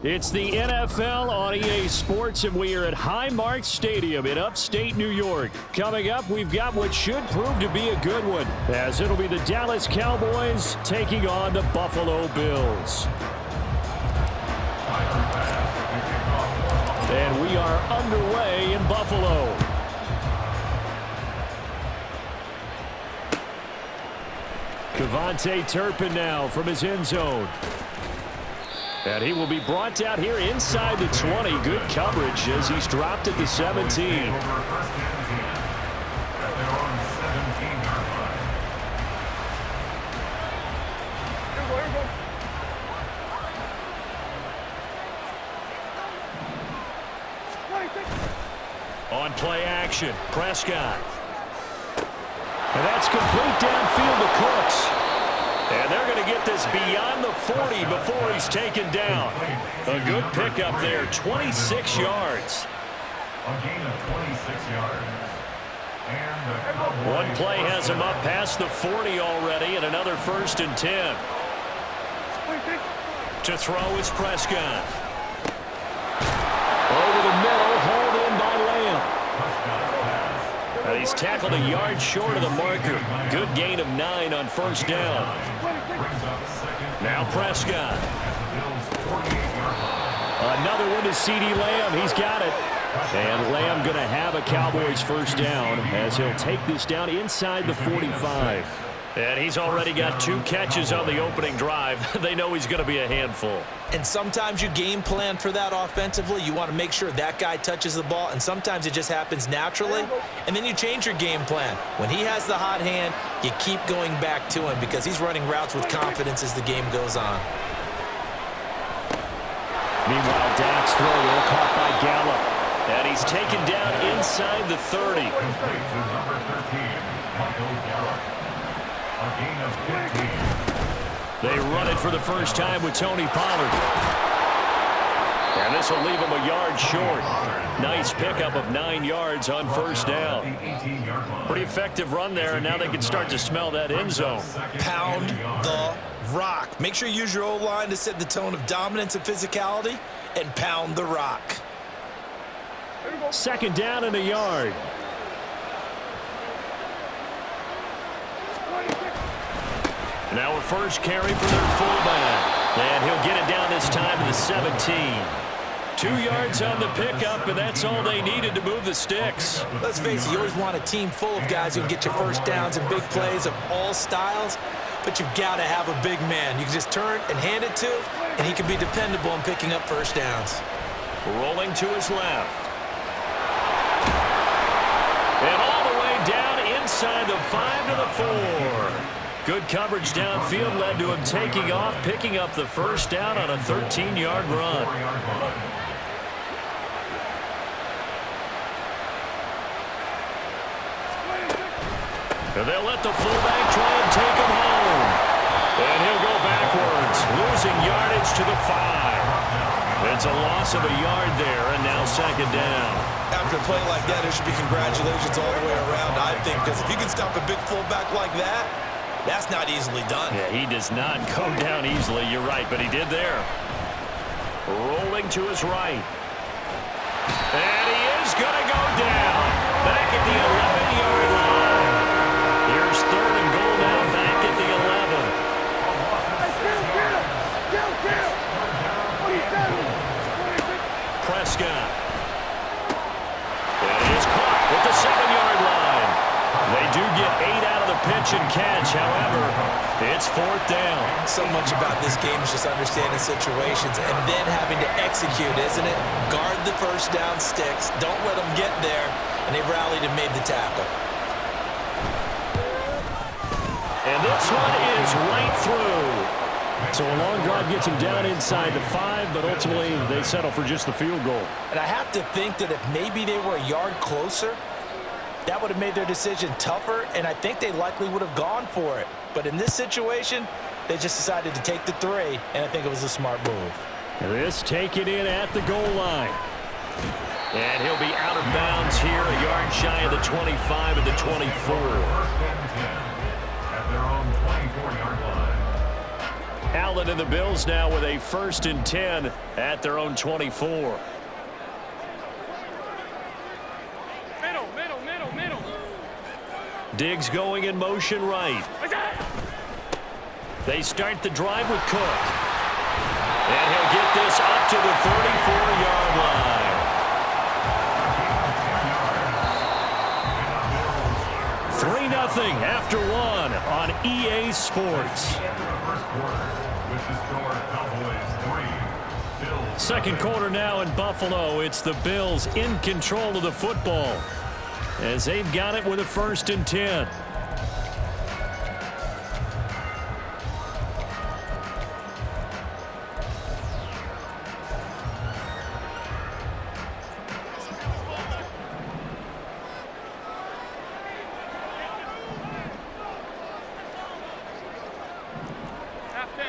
It's the NFL on EA Sports, and we are at Highmark Stadium in upstate New York. Coming up, we've got what should prove to be a good one, as it'll be the Dallas Cowboys taking on the Buffalo Bills. And we are underway in Buffalo. Kevontae Turpin now from his end zone. And he will be brought down here inside the 20. Good coverage as he's dropped at the 17. On play action, Prescott. And that's complete downfield to Cooks. And they're going to get this beyond the 40 before he's taken down. A good pickup there, 26 yards. A gain of 26 yards. One play has him up past the 40 already, and another 1st and 10. To throw is Prescott. Over the middle, hauled in by Lamb. And he's tackled a yard short of the marker. Good gain of 9 on 1st down. Now Prescott. Another one to C.D. Lamb. He's got it. And Lamb going to have a Cowboys 1st down as he'll take this down inside the 45. And he's already got 2 catches on the opening drive. They know he's going to be a handful. And sometimes you game plan for that offensively. You want to make sure that guy touches the ball, and sometimes it just happens naturally, and then you change your game plan. When he has the hot hand, you keep going back to him because he's running routes with confidence as the game goes on. Meanwhile, Dak's throw well caught by Gallup. And he's taken down inside the 30. They run it for the first time with Tony Pollard. And this will leave him a yard short. Nice pickup of 9 yards on 1st down. Pretty effective run there, and now they can start to smell that end zone. Pound the rock. Make sure you use your O-line to set the tone of dominance and physicality, and pound the rock. 2nd down and a yard. Now a first carry for their fullback. And he'll get it down this time to the 17. 2 yards on the pickup, and that's all they needed to move the sticks. Let's face it, you always want a team full of guys who can get you 1st downs and big plays of all styles, but you've got to have a big man. You can just turn and hand it to, and he can be dependable in picking up 1st downs. Rolling to his left. And all the way down inside the 5 to the 4. Good coverage downfield led to him taking off, picking up the 1st down on a 13-yard run. And they'll let the fullback try and take him home. And he'll go backwards, losing yardage to the 5. It's a loss of a yard there, and now 2nd down. After a play like that, there should be congratulations all the way around, I think, because if you can stop a big fullback like that, that's not easily done. Yeah, he does not go down easily, you're right, but he did there. Rolling to his right. And he is going to go down. Back at the 11-yard line. Here's 3rd and goal now, back at the 11. Prescott. And he's caught at the 7-yard line. They do get 8 out of the pitch and catch. However, it's 4th down. So much about this game is just understanding situations and then having to execute, isn't it? Guard the 1st down sticks. Don't let them get there. And they rallied and made the tackle. And this one is right through. So a long drive gets him down inside the 5, but ultimately they settle for just the field goal. And I have to think that if maybe they were a yard closer, that would have made their decision tougher, and I think they likely would have gone for it. But in this situation, they just decided to take the 3, and I think it was a smart move. This taken in at the goal line. And he'll be out of bounds here, a yard shy of the 25 at the 24. Allen and the Bills now with a 1st and 10 at their own 24. Middle. Diggs going in motion right. They start the drive with Cook. And he'll get this up to the 34-yard line. 3-0 after 1 on EA Sports. Second quarter now in Buffalo. It's the Bills in control of the football as they've got it with a 1st and 10.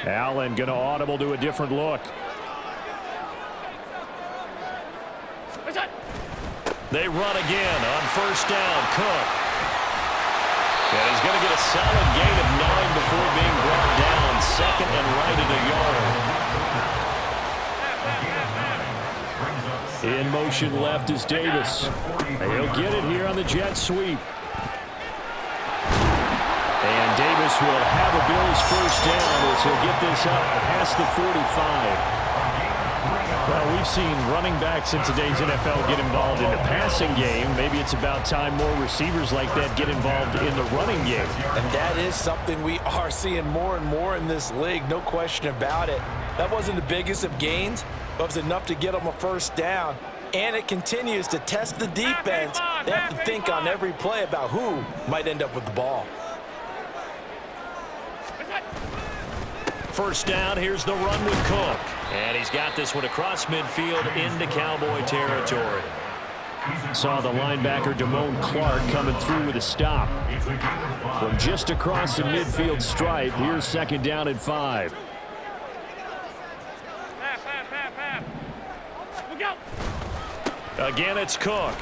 Allen going to audible to a different look. They run again on 1st down. Cook. And he's going to get a solid gain of 9 before being brought down. 2nd and right at a yard. In motion left is Davis. He'll get it here on the jet sweep. And Davis will have a Bills 1st down as he'll get this up past the 45. Well, we've seen running backs in today's NFL get involved in the passing game. Maybe it's about time more receivers like that get involved in the running game. And that is something we are seeing more and more in this league, no question about it. That wasn't the biggest of gains, but it was enough to get them a 1st down. And it continues to test the defense. They have to think on every play about who might end up with the ball. 1st down, here's the run with Cook. And he's got this one across midfield into Cowboy territory. Saw the linebacker Damone Clark coming through with a stop. From just across the midfield stripe, here's 2nd down and 5. Again, it's Cook.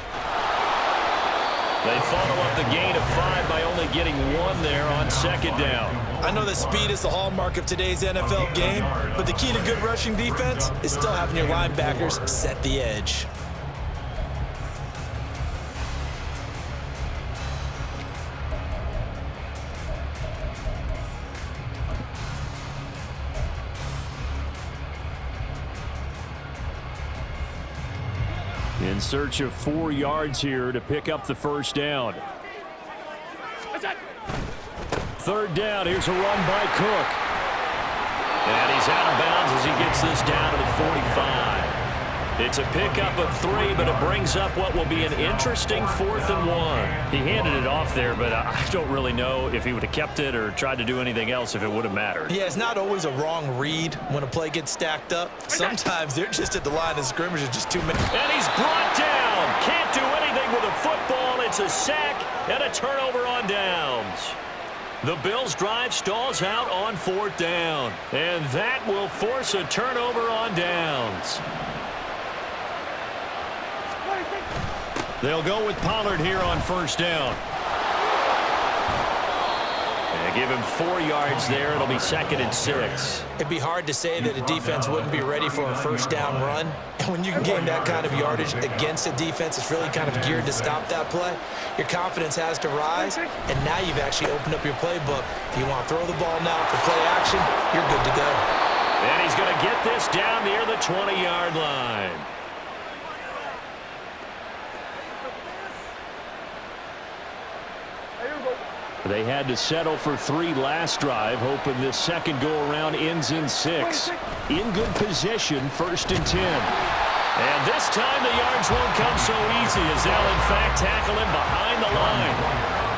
They follow up the gain of 5 by only getting 1 there on 2nd down. I know that speed is the hallmark of today's NFL game, but the key to good rushing defense is still having your linebackers set the edge. In search of 4 yards here to pick up the 1st down. 3rd down, here's a run by Cook. And he's out of bounds as he gets this down to the 45. It's a pickup of 3, but it brings up what will be an interesting 4th and 1. He handed it off there, but I don't really know if he would have kept it or tried to do anything else if it would have mattered. Yeah, it's not always a wrong read when a play gets stacked up. Sometimes they're just at the line of scrimmage and just too many. And he's brought down. Can't do anything with a football. It's a sack and a turnover on downs. The Bills' drive stalls out on 4th down. And that will force a turnover on downs. They'll go with Pollard here on 1st down. And give him 4 yards there. It'll be 2nd and 6. It'd be hard to say that a defense wouldn't be ready for a 1st down run. And when you can gain that kind of yardage against a defense, it's really kind of geared to stop that play. Your confidence has to rise, and now you've actually opened up your playbook. If you want to throw the ball now for play action, you're good to go. And he's going to get this down near the 20-yard line. They had to settle for 3 last drive, hoping this second go-around ends in 6. In good position, 1st and 10. And this time the yards won't come so easy as they'll, in fact, tackle him behind the line.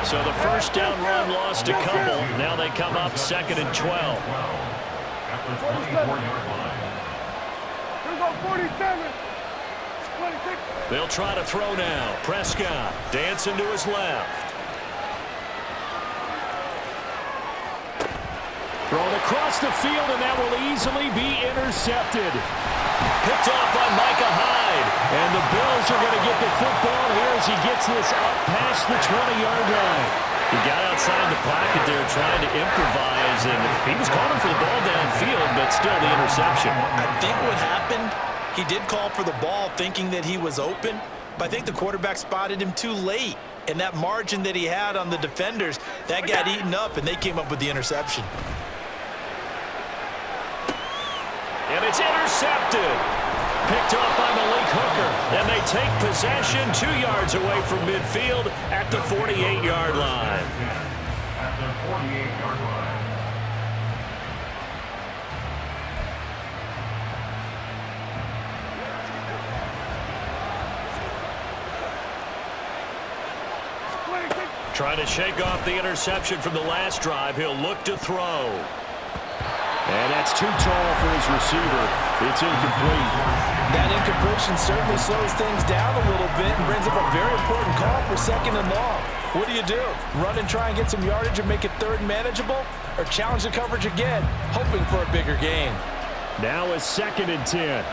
So the 1st down run lost a couple. Now they come up 2nd and 12. After 24-yard line. They'll try to throw now. Prescott dancing to his left. Thrown across the field, and that will easily be intercepted. Picked off by Micah Hyde. And the Bills are going to get the football here as he gets this up past the 20-yard line. He got outside the pocket there trying to improvise, and he was calling for the ball downfield, but still the interception. I think what happened, he did call for the ball thinking that he was open, but I think the quarterback spotted him too late. And that margin that he had on the defenders, that got eaten up, and they came up with the interception. And it's intercepted. Picked off by Malik Hooker. And they take possession 2 yards away from midfield at the 48-yard line. At the 48-yard line. Trying to shake off the interception from the last drive. He'll look to throw. And that's too tall for his receiver. It's incomplete. That incompletion certainly slows things down a little bit and brings up a very important call for 2nd and long. What do? Run and try and get some yardage and make it 3rd manageable? Or challenge the coverage again, hoping for a bigger gain? Now a 2nd and 10.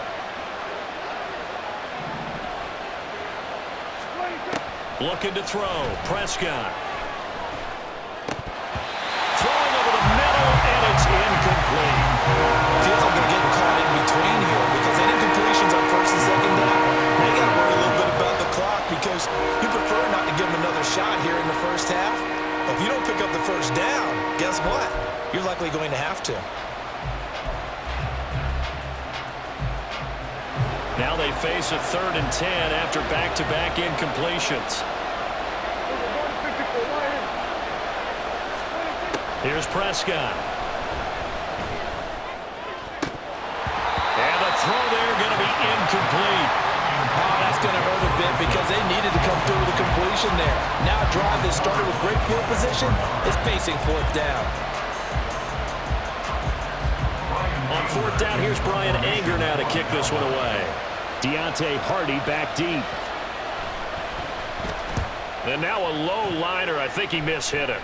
Looking to throw. Prescott. Throwing over the middle, and it's incomplete. Feels like they're getting caught in between here because any completions on 1st and 2nd down, they got to worry a little bit about the clock because you prefer not to give them another shot here in the 1st half. But if you don't pick up the 1st down, guess what? You're likely going to have to. Now they face a 3rd and 10 after back-to-back incompletions. Here's Prescott. And the throw there going to be incomplete. Oh, that's going to hurt a bit because they needed to come through with a completion there. Now a drive that started with great field position is facing 4th down. On 4th down, here's Brian Anger now to kick this one away. Deontay Hardy back deep. And now a low liner. I think he mishit it.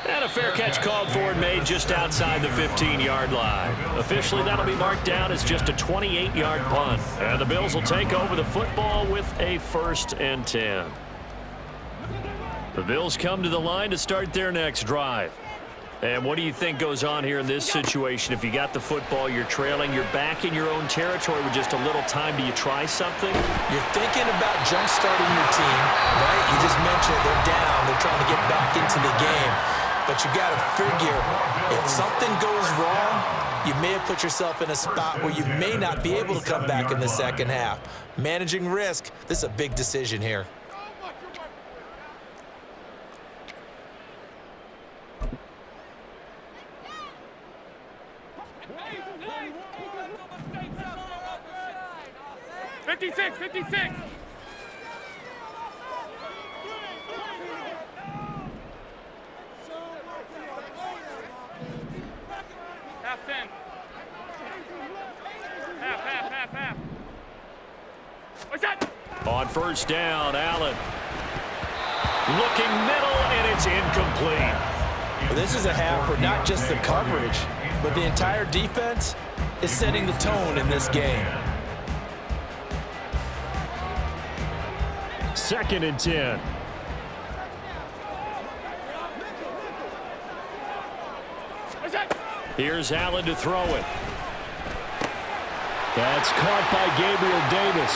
And a fair catch called for and made just outside the 15-yard line. Officially, that'll be marked down as just a 28-yard punt. And the Bills will take over the football with a 1st and 10. The Bills come to the line to start their next drive. And what do you think goes on here in this situation? If you got the football, you're trailing, you're back in your own territory with just a little time. Do you try something? You're thinking about jump-starting your team, right? You just mentioned they're down. They're trying to get back into the game. But you got to figure, if something goes wrong, you may have put yourself in a spot where you may not be able to come back in the 2nd half. Managing risk, this is a big decision here. '56. Half 10. Half. What's that? On 1st down, Allen. Looking middle, and it's incomplete. Well, this is a half where not just the coverage, but the entire defense is setting the tone in this game. 2nd and 10. Here's Allen to throw it. That's caught by Gabriel Davis.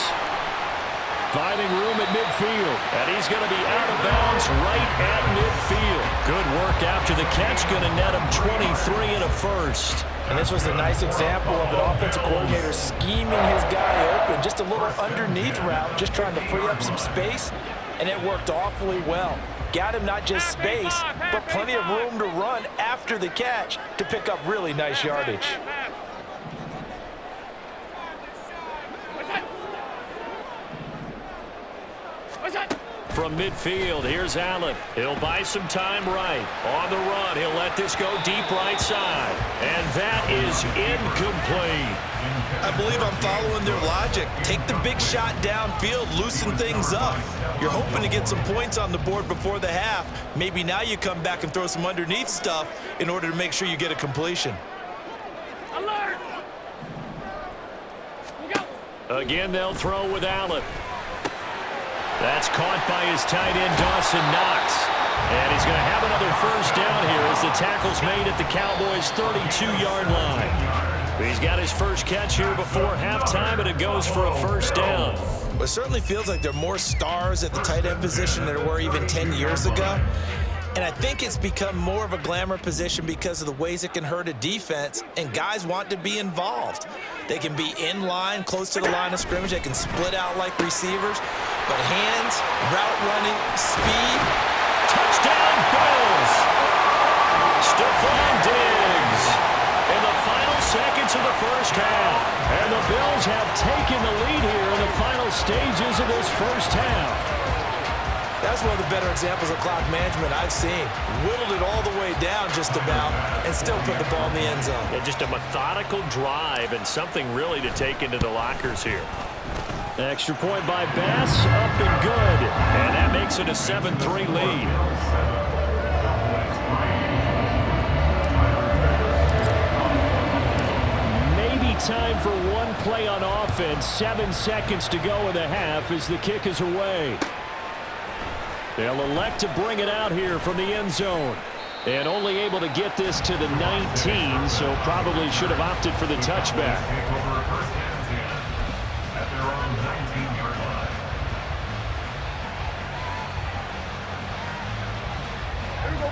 Finding room at midfield. And he's going to be out of bounds right at midfield. Good work after the catch. Going to net him 23 and a 1st. And this was a nice example of an offensive coordinator scheming his guy open. Just a little underneath route, just trying to free up some space. And it worked awfully well. Got him not just space, but plenty of room to run after the catch to pick up really nice yardage. From midfield, here's Allen. He'll buy some time right. On the run, he'll let this go deep right side. And that is incomplete. I believe I'm following their logic. Take the big shot downfield, loosen things up. You're hoping to get some points on the board before the half. Maybe now you come back and throw some underneath stuff in order to make sure you get a completion. Alert! Again, they'll throw with Allen. That's caught by his tight end, Dawson Knox. And he's going to have another first down here as the tackle's made at the Cowboys' 32-yard line. He's got his first catch here before halftime, and it goes for a first down. It certainly feels like there are more stars at the tight end position than there were even 10 years ago. And I think it's become more of a glamour position because of the ways it can hurt a defense, and guys want to be involved. They can be in line, close to the line of scrimmage. They can split out like receivers. But hands, route running, speed. Touchdown, Bills! Stephon Diggs in the final seconds of the first half. And the Bills have taken the lead here in the final stages of this first half. That's one of the better examples of clock management I've seen. Whittled it all the way down just about and still put the ball in the end zone. Yeah, just a methodical drive and something really to take into the lockers here. Extra point by Bass, up and good. And that makes it a 7-3 lead. Maybe time for one play on offense. 7 seconds to go in the half as the kick is away. They'll elect to bring it out here from the end zone. And only able to get this to the 19, so probably should have opted for the touchback. At their own 19-yard line. There we go.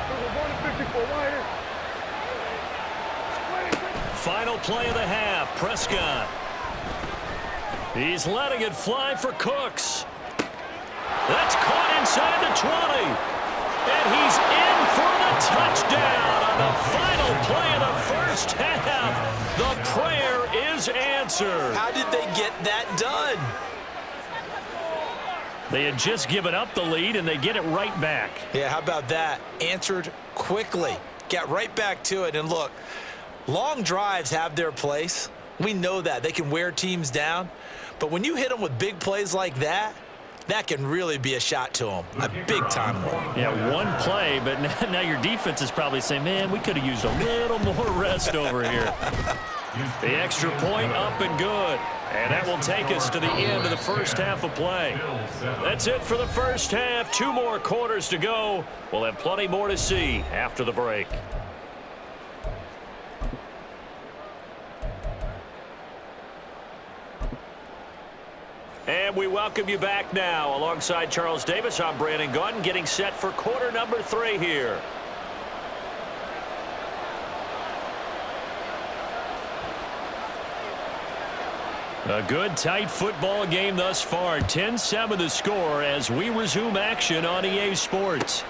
We're going to 54 wider. Final play of the half, Prescott. He's letting it fly for Cooks. That's caught inside the 20. And he's in for the touchdown on the final play of the first half. The prayer is answered. How did they get that done? They had just given up the lead, and they get it right back. Yeah, how about that? Answered quickly. Got right back to it. And look, long drives have their place. We know that. They can wear teams down. But when you hit them with big plays like that, that can really be a shot to them, a big-time one. Yeah, one play, but now your defense is probably saying, man, we could have used a little more rest over here. The extra point up and good. And that will take us to the end of the first half of play. That's it for the first half. 2 more quarters to go. We'll have plenty more to see after the break. And we welcome you back now. Alongside Charles Davis, I'm Brandon Gunn, getting set for quarter number 3 here. A good, tight football game thus far. 10-7 the score as we resume action on EA Sports.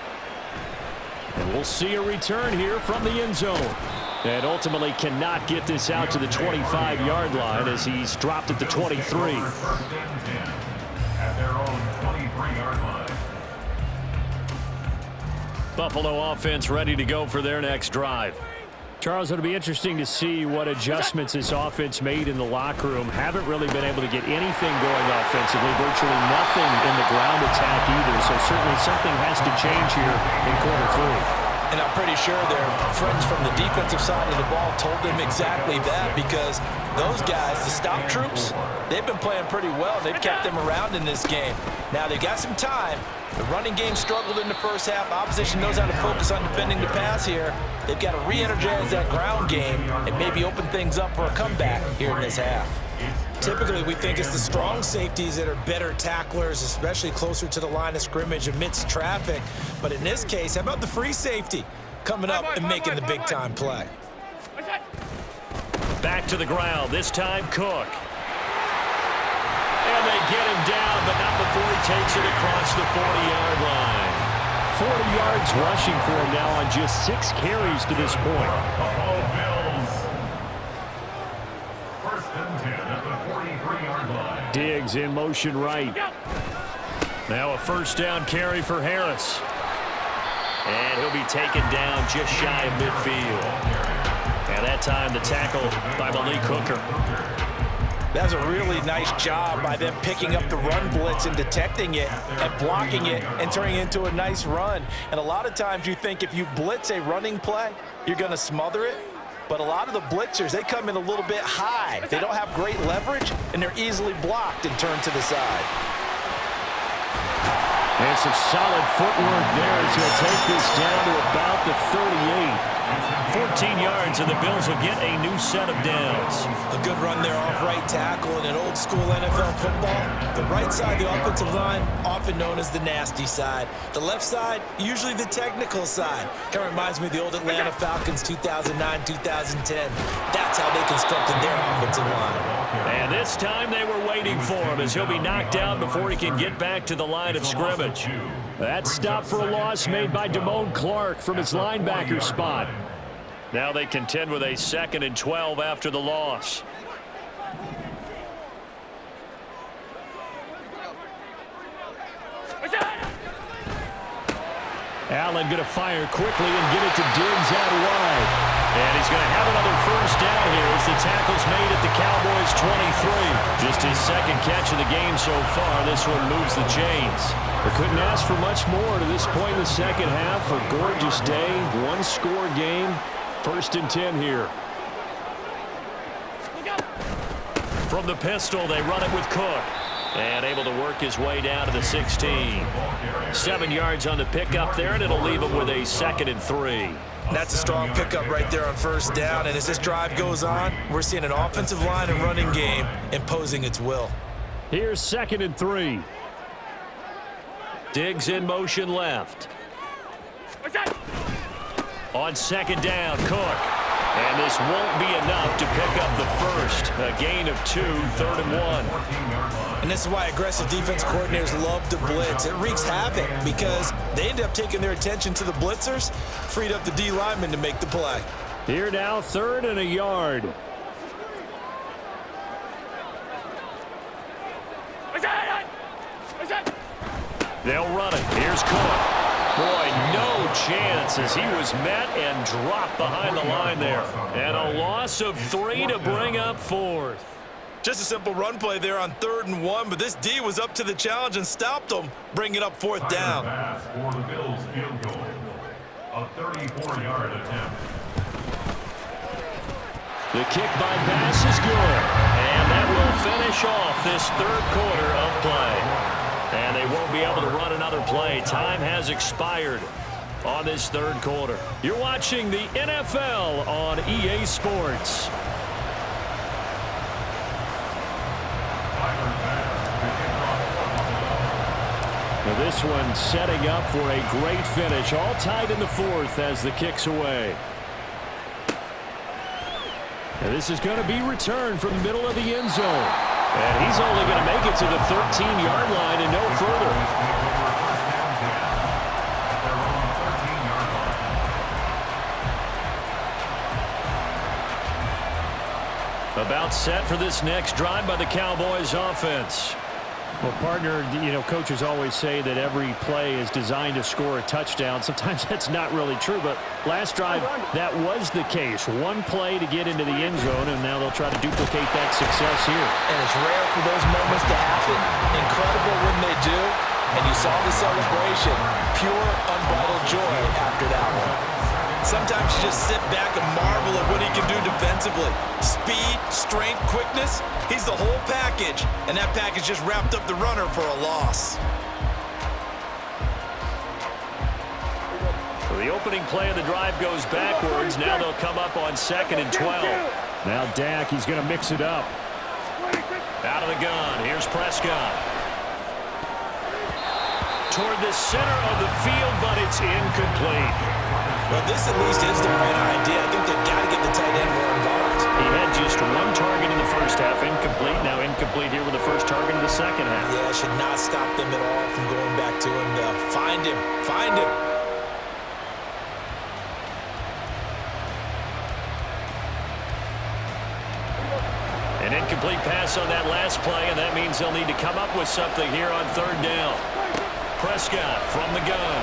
And we'll see a return here from the end zone. And ultimately cannot get this out to the 25-yard line as he's dropped at the 23. First and 10 at their own 23-yard line. Buffalo offense ready to go for their next drive. Charles, it'll be interesting to see what adjustments this offense made in the locker room. Haven't really been able to get anything going offensively, virtually nothing in the ground attack either. So certainly something has to change here in quarter 3. And I'm pretty sure their friends from the defensive side of the ball told them exactly that, because those guys, the stop troops, they've been playing pretty well. They've kept them around in this game. Now, they've got some time. The running game struggled in the first half. Opposition knows how to focus on defending the pass here. They've got to re-energize that ground game and maybe open things up for a comeback here in this half. Typically, we think it's the strong safeties that are better tacklers, especially closer to the line of scrimmage amidst traffic. But in this case, how about the free safety coming up and making the big-time play? Back to the ground, this time Cook. And they get him down, but not before he takes it across the 40-yard line. 40 yards rushing for him now on just 6 carries to this point. Buffalo Bills. First and 10 at the 43-yard line. Diggs in motion right. Now a first down carry for Harris. And he'll be taken down just shy of midfield. And that time the tackle by Malik Hooker. That's a really nice job by them picking up the run blitz and detecting it and blocking it and turning it into a nice run. And a lot of times you think if you blitz a running play, you're going to smother it. But a lot of the blitzers, they come in a little bit high. They don't have great leverage, and they're easily blocked and turned to the side. And some solid footwork there as he'll take this down to about the 38. 14 yards, and the Bills will get a new set of downs. A good run there off right tackle in an old-school NFL football. The right side, the offensive line, often known as the nasty side. The left side, usually the technical side. Kind of reminds me of the old Atlanta Falcons 2009-2010. That's how they constructed their offensive line. And this time they were waiting for him as he'll be knocked out before he can get back to the line of scrimmage. That stop for a loss made by Damone Clark from his linebacker spot. Now they contend with a 2nd and 12 after the loss. Allen going to fire quickly and get it to Diggs out wide. And he's going to have another first down here as the tackle's made at the Cowboys' 23. Just his 2nd catch of the game so far. This one moves the chains. They couldn't ask for much more to this point in the second half. A gorgeous day, one-score game. 1st and 10 here. From the pistol, they run it with Cook. And able to work his way down to the 16. 7 yards on the pickup there, and it'll leave him with a 2nd and 3. That's a strong pickup right there on first down. And as this drive goes on, we're seeing an offensive line and running game imposing its will. Here's 2nd and 3. Diggs in motion left. On 2nd down, Cook. And this won't be enough to pick up the first. A gain of 2, 3rd and 1. And this is why aggressive defense coordinators love to blitz. It wreaks havoc because they end up taking their attention to the blitzers, freed up the D lineman to make the play. Here now, 3rd and a yard. They'll run it. Here's Cook. Boy, no chance as he was met and dropped behind the line there. And a loss of 3 to bring up 4th. Just a simple run play there on 3rd and 1, but this D was up to the challenge and stopped them, bringing up 4th down. Pass for the Bills field goal. A 34-yard attempt. The kick by Bass is good. And that will finish off this 3rd quarter of play. And they won't be able to run another play. Time has expired on this 3rd quarter. You're watching the NFL on EA Sports. Now this one setting up for a great finish. All tied in the 4th as the kick's away. Now this is going to be returned from the middle of the end zone. And he's only going to make it to the 13-yard line and no further. About set for this next drive by the Cowboys offense. Well, partner, coaches always say that every play is designed to score a touchdown. Sometimes that's not really true, but last drive, that was the case. One play to get into the end zone, and now they'll try to duplicate that success here. And it's rare for those moments to happen. Incredible when they do. And you saw the celebration. Pure, unbridled joy after that one. Sometimes you just sit back and marvel at what he can do defensively. Speed, strength, quickness, he's the whole package. And that package just wrapped up the runner for a loss. So the opening play of the drive goes backwards. Now they'll come up on 2nd and 12. Now Dak, he's going to mix it up. Out of the gun, here's Prescott. Toward the center of the field, but it's incomplete. Well, this at least is the right idea. I think they've got to get the tight end more involved. He had just one target in the first half, incomplete. Now incomplete here with the first target in the second half. Yeah, it should not stop them at all from going back to him. Find him. Find him. An incomplete pass on that last play, and that means they'll need to come up with something here on 3rd down. Prescott from the gun.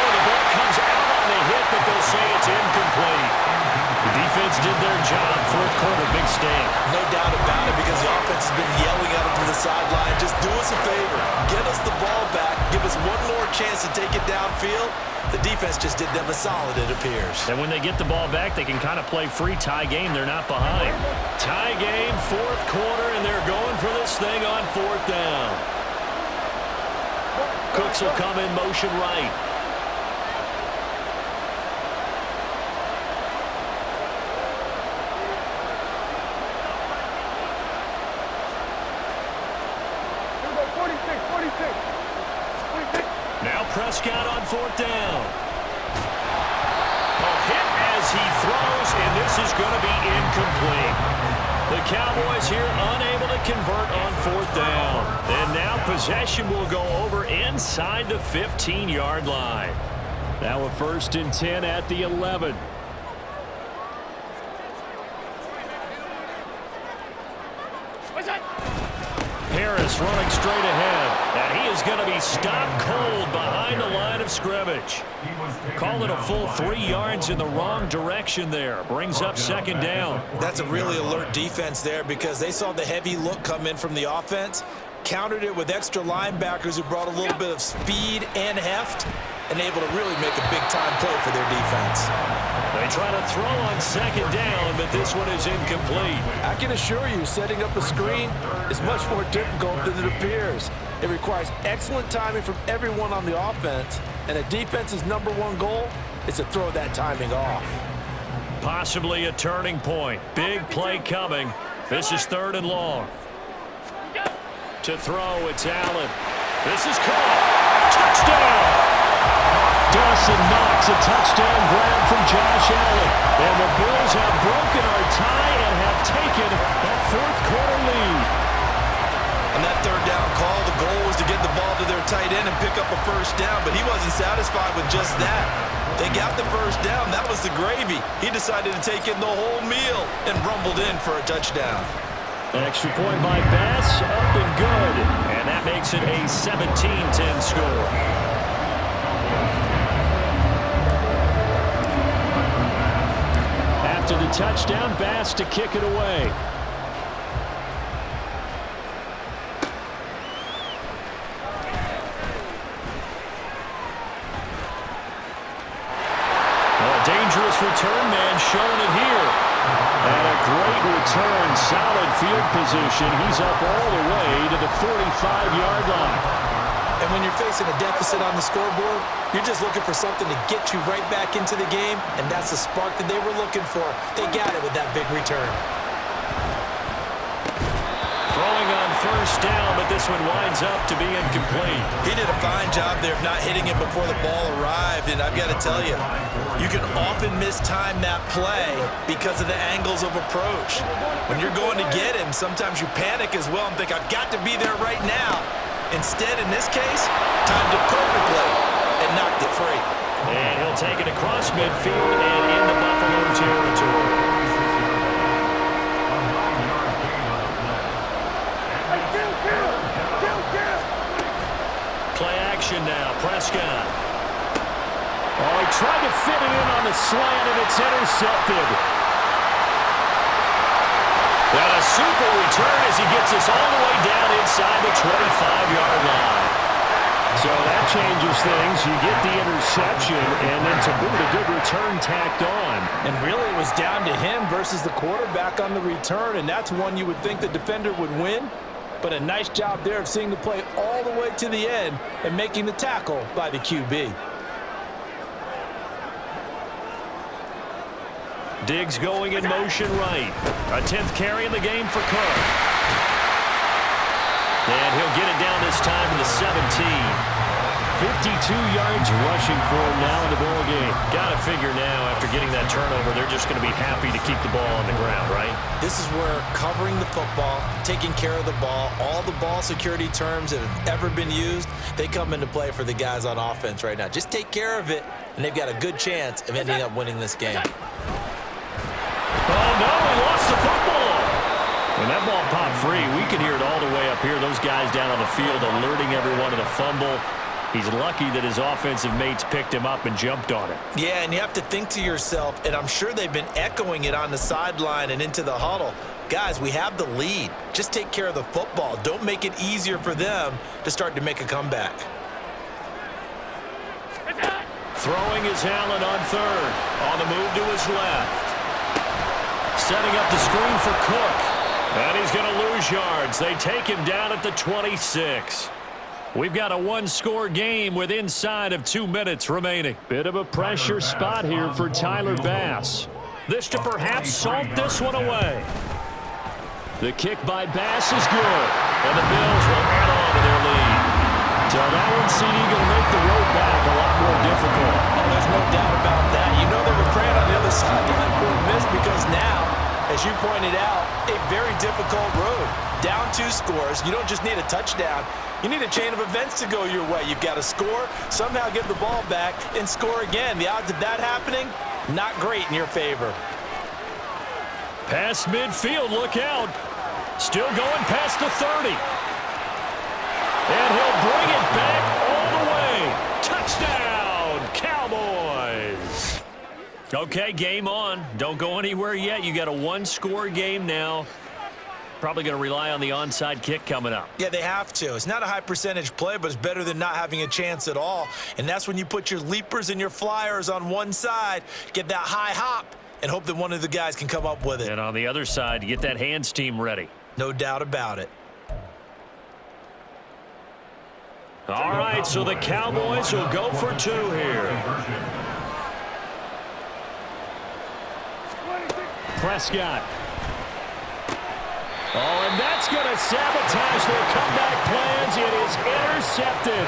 Oh, the ball comes out on the hit, but they'll say it's incomplete. The defense did their job. 4th quarter, big stand. No doubt about it, because the offense has been yelling at him from the sideline. Just do us a favor. Get us the ball back. Give us one more chance to take it downfield. The defense just did them a solid, it appears. And when they get the ball back, they can kind of play free tie game. They're not behind. Tie game, fourth quarter, and they're going for this thing on fourth down. Cooks will come in motion right. Now Prescott on fourth down. A hit as he throws, and this is going to be incomplete. The Cowboys here unable to convert on fourth down. And now possession will go over inside the 15-yard line. Now a 1st and 10 at the 11. Harris running straight ahead, and he is going to be stopped cold behind the line of scrimmage. Call it a full 3 yards in the wrong direction there. Brings up 2nd down. That's a really alert defense there because they saw the heavy look come in from the offense, countered it with extra linebackers who brought a little bit of speed and heft, and able to really make a big-time play for their defense. They try to throw on 2nd down, but this one is incomplete. I can assure you, setting up a screen is much more difficult than it appears. It requires excellent timing from everyone on the offense, and a defense's #1 goal is to throw that timing off. Possibly a turning point. Big play coming. This is 3rd and long. To throw, it's Allen. This is caught. Touchdown! Dawson Knox, a touchdown grab from Josh Allen. And the Bills have broken our tie and have taken a 4th quarter lead. On that 3rd down call, the goal was to get the ball to their tight end and pick up a 1st down, but he wasn't satisfied with just that. They got the 1st down. That was the gravy. He decided to take in the whole meal and rumbled in for a touchdown. An extra point by Bass, up and good. And that makes it a 17-10 score. After the touchdown, Bass to kick it away. Dangerous return man showing it here. And a great return, solid field position. He's up all the way to the 45-yard line. And when you're facing a deficit on the scoreboard, you're just looking for something to get you right back into the game, and that's the spark that they were looking for. They got it with that big return. Throwing on 1st down, but this one winds up to be incomplete. He did a fine job there of not hitting it before the ball arrived, and I've got to tell you, you can often mistime that play because of the angles of approach. When you're going to get him, sometimes you panic as well and think, I've got to be there right now. Instead, in this case, timed it perfectly and knocked it free. And he'll take it across midfield and into Buffalo territory. Play action now, Prescott. Oh, he tried to fit it in on the slant, and it's intercepted. And a super return as he gets us all the way down inside the 25-yard line. So that changes things. You get the interception, and then to boot, a good return tacked on. And really, it was down to him versus the quarterback on the return, and that's one you would think the defender would win. But a nice job there of seeing the play all the way to the end and making the tackle by the QB. Diggs going in motion right. A 10th carry in the game for Cook. And he'll get it down this time to the 17. 52 yards rushing for him now in the ball game. Got to figure now, after getting that turnover, they're just going to be happy to keep the ball on the ground, right? This is where covering the football, taking care of the ball, all the ball security terms that have ever been used, they come into play for the guys on offense right now. Just take care of it, and they've got a good chance of ending up winning this game. Oh, no, he lost the football. When that ball popped free, we could hear it all the way up here. Those guys down on the field alerting everyone to the fumble. He's lucky that his offensive mates picked him up and jumped on it. Yeah, and you have to think to yourself, and I'm sure they've been echoing it on the sideline and into the huddle. Guys, we have the lead. Just take care of the football. Don't make it easier for them to start to make a comeback. Throwing is Allen on third. On the move to his left. Setting up the screen for Cook. And he's going to lose yards. They take him down at the 26. We've got a one-score game with inside of 2 minutes remaining. Bit of a pressure spot here for Tyler Bass. This to perhaps salt this one away. The kick by Bass is good. And the Bills will add on to their lead. So that one, CD, going to make the road back a lot more difficult. Oh, there's no doubt about that. You know they were praying on the other sideline for a miss because now, as you pointed out, a very difficult road. Down 2 scores. You don't just need a touchdown. You need a chain of events to go your way. You've got to score, somehow get the ball back, and score again. The odds of that happening, not great in your favor. Past midfield, look out. Still going past the 30. And he'll bring it back all the way. Touchdown, Cowboys. Okay, game on. Don't go anywhere yet. You got a one-score game now. Probably going to rely on the onside kick coming up. Yeah, they have to. It's not a high percentage play, but it's better than not having a chance at all. And that's when you put your leapers and your flyers on one side, get that high hop, and hope that one of the guys can come up with it. And on the other side, you get that hands team ready. No doubt about it. All right, so the Cowboys will go for 2 here. Prescott. Oh, and that's going to sabotage their comeback plans. It is intercepted.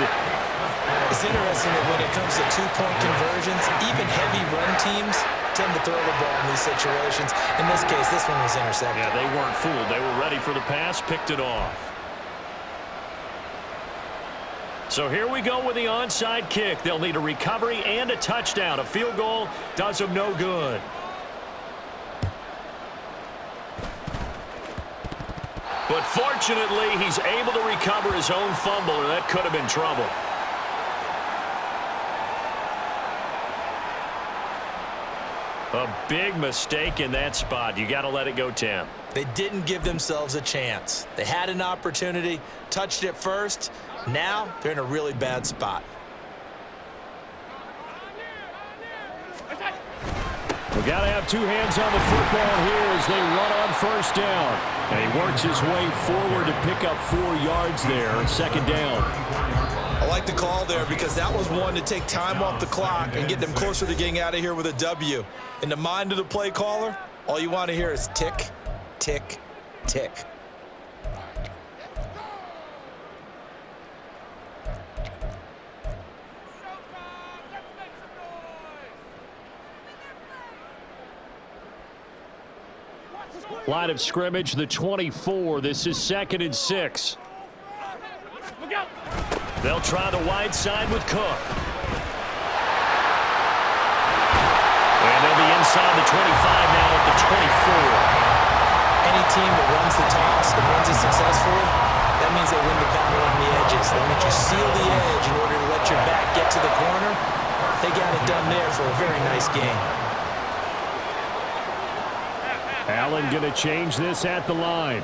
It's interesting that when it comes to 2-point conversions, even heavy run teams tend to throw the ball in these situations. In this case, this one was intercepted. Yeah, they weren't fooled. They were ready for the pass, picked it off. So here we go with the onside kick. They'll need a recovery and a touchdown. A field goal does them no good. But fortunately, he's able to recover his own fumble, or that could have been trouble. A big mistake in that spot. You got to let it go, Tim. They didn't give themselves a chance. They had an opportunity, touched it first. Now they're in a really bad spot. We've got to have 2 hands on the football here as they run on first down. And he works his way forward to pick up 4 yards there, second down. I like the call there because that was one to take time off the clock and get them closer to getting out of here with a W. In the mind of the play caller, all you want to hear is tick, tick, tick. Line of scrimmage, the 24. This is 2nd and 6. They'll try the wide side with Cook. And they'll be inside the 25 now at the 24. Any team that runs the toss and runs it successfully, that means they win the battle on the edges. That means you seal the edge in order to let your back get to the corner. They got it done there for a very nice game. Allen going to change this at the line.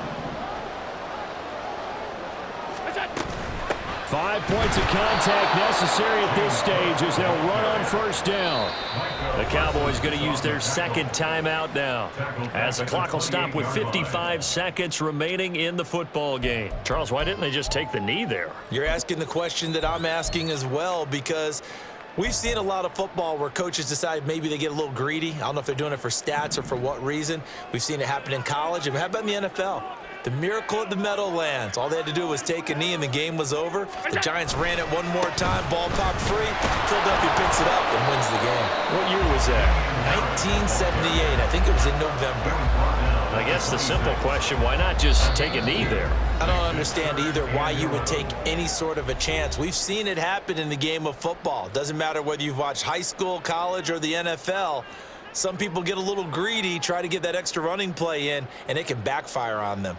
5 points of contact necessary at this stage as they'll run on first down. The Cowboys going to use their second timeout now as the clock will stop with 55 seconds remaining in the football game. Charles, why didn't they just take the knee there? You're asking the question that I'm asking as well, because we've seen a lot of football where coaches decide maybe they get a little greedy. I don't know if they're doing it for stats or for what reason. We've seen it happen in college. And how about in the NFL? The miracle at the Meadowlands. All they had to do was take a knee and the game was over. The Giants ran it one more time. Ball popped free. Philadelphia picks it up and wins the game. What year was that? 1978. I think it was in November. I guess the simple question, why not just take a knee there? I don't understand either why you would take any sort of a chance. We've seen it happen in the game of football. It doesn't matter whether you've watched high school, college, or the NFL. Some people get a little greedy, try to get that extra running play in, and it can backfire on them.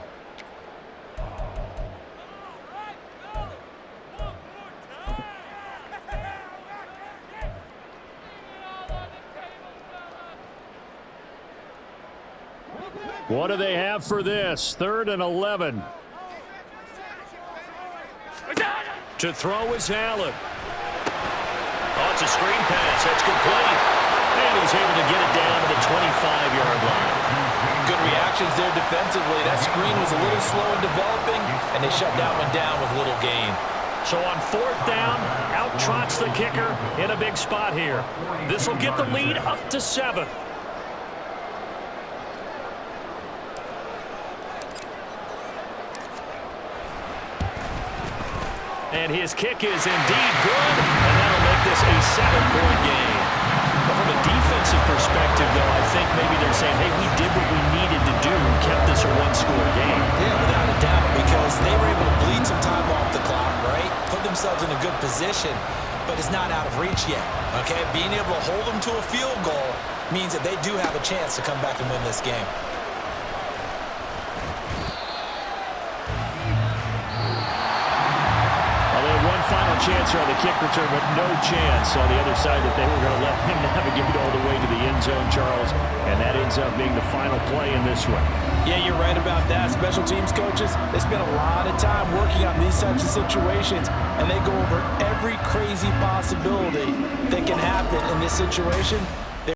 What do they have for this? 3rd and 11. To throw is Allen. Oh, it's a screen pass. That's complete. And he's able to get it down to the 25-yard line. Good reactions there defensively. That screen was a little slow in developing, and they shut that one down with little gain. So on 4th down, out trots the kicker in a big spot here. This will get the lead up to 7. And his kick is indeed good, and that'll make this a 7-point game. But from a defensive perspective, though, I think maybe they're saying, hey, we did what we needed to do, kept this a 1-score game. Yeah, without a doubt, because they were able to bleed some time off the clock, right? Put themselves in a good position, but it's not out of reach yet, okay? Being able to hold them to a field goal means that they do have a chance to come back and win this game. One final chance here on the kick return, but no chance on the other side that they were going to let him navigate all the way to the end zone, Charles. And that ends up being the final play in this one. Yeah, you're right about that. Special teams coaches, they spend a lot of time working on these types of situations, and they go over every crazy possibility that can happen in this situation.